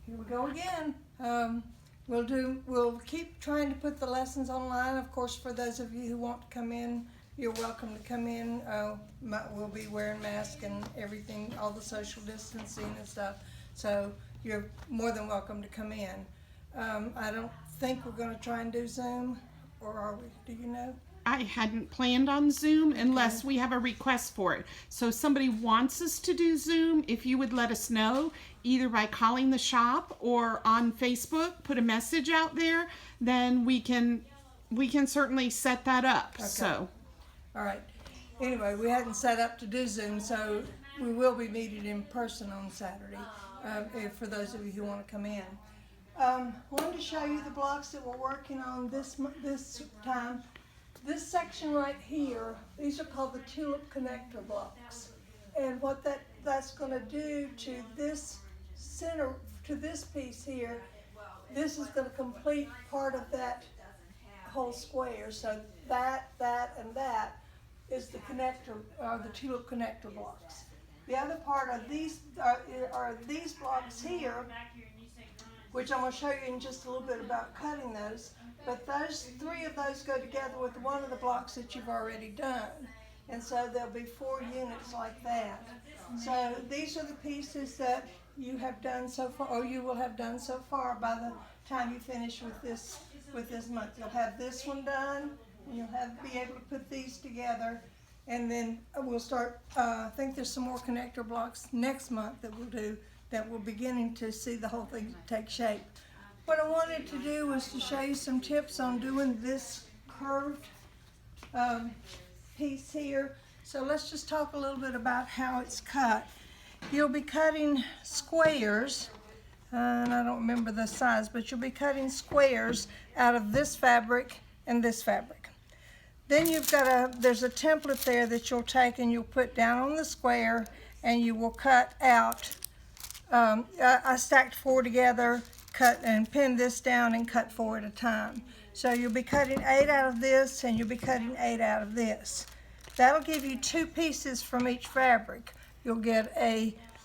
here we go again. We'll keep trying to put the lessons online. Of course, for those of you who want to come in, you're welcome to come in. We'll be wearing masks and everything, all the social distancing and stuff. So you're more than welcome to come in. I don't think we're going to try and do Zoom, or are we? Do you know? I hadn't planned on Zoom unless we have a request for it. So if somebody wants us to do Zoom, if you would let us know, either by calling the shop or on Facebook, put a message out there, then we can certainly set that up. Okay. So, all right. Anyway, we hadn't set up to do Zoom, so we will be meeting in person on Saturday, for those of you who want to come in. Wanted to show you the blocks that we're working on this time. This section right here, these are called the tulip connector blocks. And what that's going to do to this center, to this piece here, this is going to complete part of that whole square. So that, and that is the connector, the tulip connector blocks. The other part of these are these blocks here, which I'm going to show you in just a little bit about cutting those. But those three of those go together with one of the blocks that you've already done. And so there'll be 4 units like that. So these are the pieces that you have done so far, or you will have done so far by the time you finish with this month. You'll have this one done, and you'll be able to put these together. And then we'll start, I think there's some more connector blocks next month that we'll do, that we're beginning to see the whole thing take shape. What I wanted to do was to show you some tips on doing this curved piece here. So let's just talk a little bit about how it's cut. You'll be cutting squares, and I don't remember the size, but you'll be cutting squares out of this fabric and this fabric. Then there's a template there that you'll take and you'll put down on the square, and you will cut out. I stacked 4 together, cut and pin this down and cut 4 at a time. So you'll be cutting 8 out of this, and you'll be cutting 8 out of this. That'll give you 2 pieces from each fabric. You'll get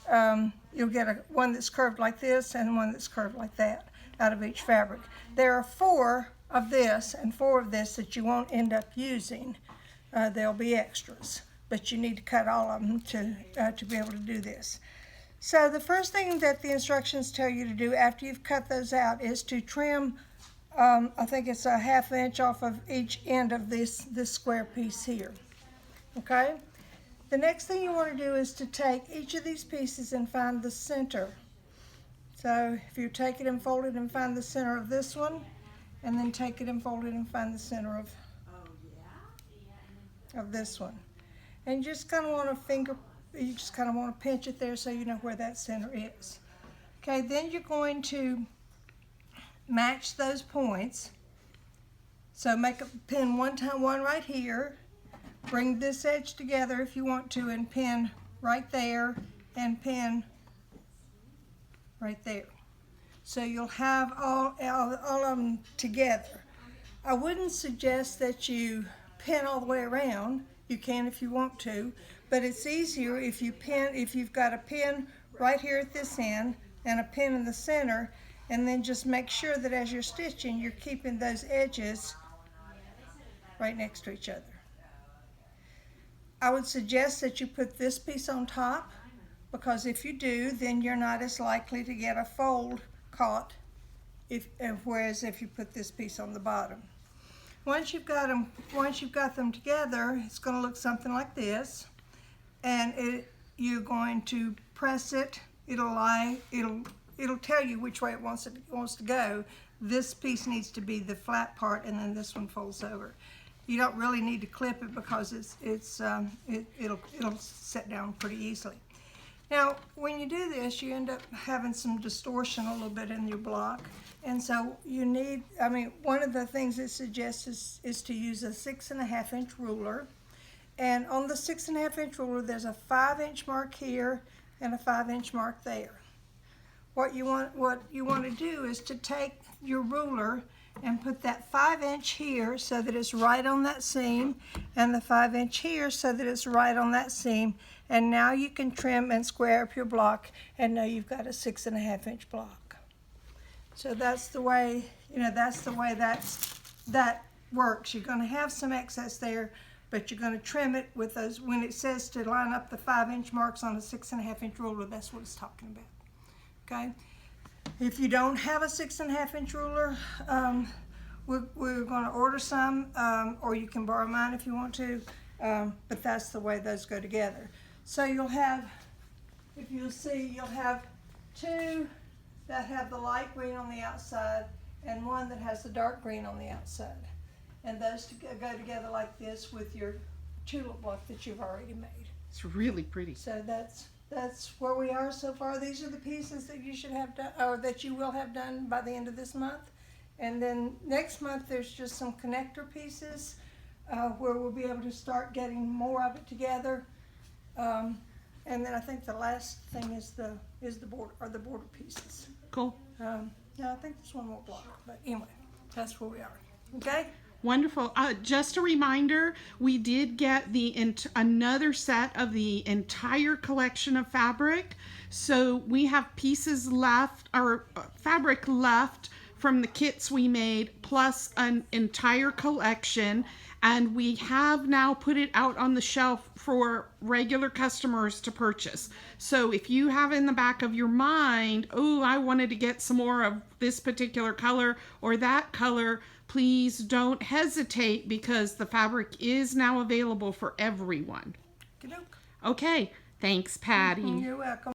one that's curved like this and one that's curved like that out of each fabric. There are 4 of this and 4 of this that you won't end up using. There'll be extras, but you need to cut all of them to be able to do this. So the first thing that the instructions tell you to do after you've cut those out is to trim, I think it's a 1/2 inch off of each end of this square piece here, okay? The next thing you want to do is to take each of these pieces and find the center. So if you take it and fold it and find the center of this one, and then take it and fold it and find the center of this one. And you just kind of want to pinch it there so you know where that center is. Okay, then you're going to match those points. So make a pin one right here. Bring this edge together if you want to, and pin right there and pin right there. So you'll have all of them together. I wouldn't suggest that you pin all the way around. You can if you want to, but it's easier if you've got a pin right here at this end and a pin in the center, and then just make sure that as you're stitching, you're keeping those edges right next to each other. I would suggest that you put this piece on top, because if you do, then you're not as likely to get a fold caught, whereas if you put this piece on the bottom. Once you've got them together, it's going to look something like this, and you're going to press it. It'll tell you which way it wants to go. This piece needs to be the flat part, and then this one folds over. You don't really need to clip it because it'll set down pretty easily. Now, when you do this, you end up having some distortion a little bit in your block. And so you need, one of the things it suggests is to use a 6.5 inch ruler. And on the 6.5 inch ruler, there's a 5 inch mark here and a 5 inch mark there. What you want to do is to take your ruler and put that 5 inch here so that it's right on that seam, and the 5 inch here so that it's right on that seam. And now you can trim and square up your block, and now you've got a 6.5 inch block. So that's the way, that's the way that works. You're gonna have some excess there, but you're gonna trim it with those, when it says to line up the 5-inch marks on a 6.5-inch ruler, that's what it's talking about, okay? If you don't have a 6.5-inch ruler, we're gonna order some, or you can borrow mine if you want to, but that's the way those go together. So you'll have, if you'll see, you'll have two that have the light green on the outside and one that has the dark green on the outside. And those go together like this with your tulip block that you've already made. It's really pretty. So that's where we are so far. These are the pieces that you should have done, or that you will have done by the end of this month. And then next month there's just some connector pieces where we'll be able to start getting more of it together. And then I think the last thing is the border, or the border pieces. Cool. Yeah, I think there's one more block, but anyway, that's where we are. Okay. Wonderful. Just a reminder, we did get another set of the entire collection of fabric. So we have pieces left, or fabric left from the kits we made, plus an entire collection. And we have now put it out on the shelf for regular customers to purchase. So if you have in the back of your mind, oh, I wanted to get some more of this particular color or that color, please don't hesitate, because the fabric is now available for everyone. Good-doke. Okay, thanks, Patty. You're welcome.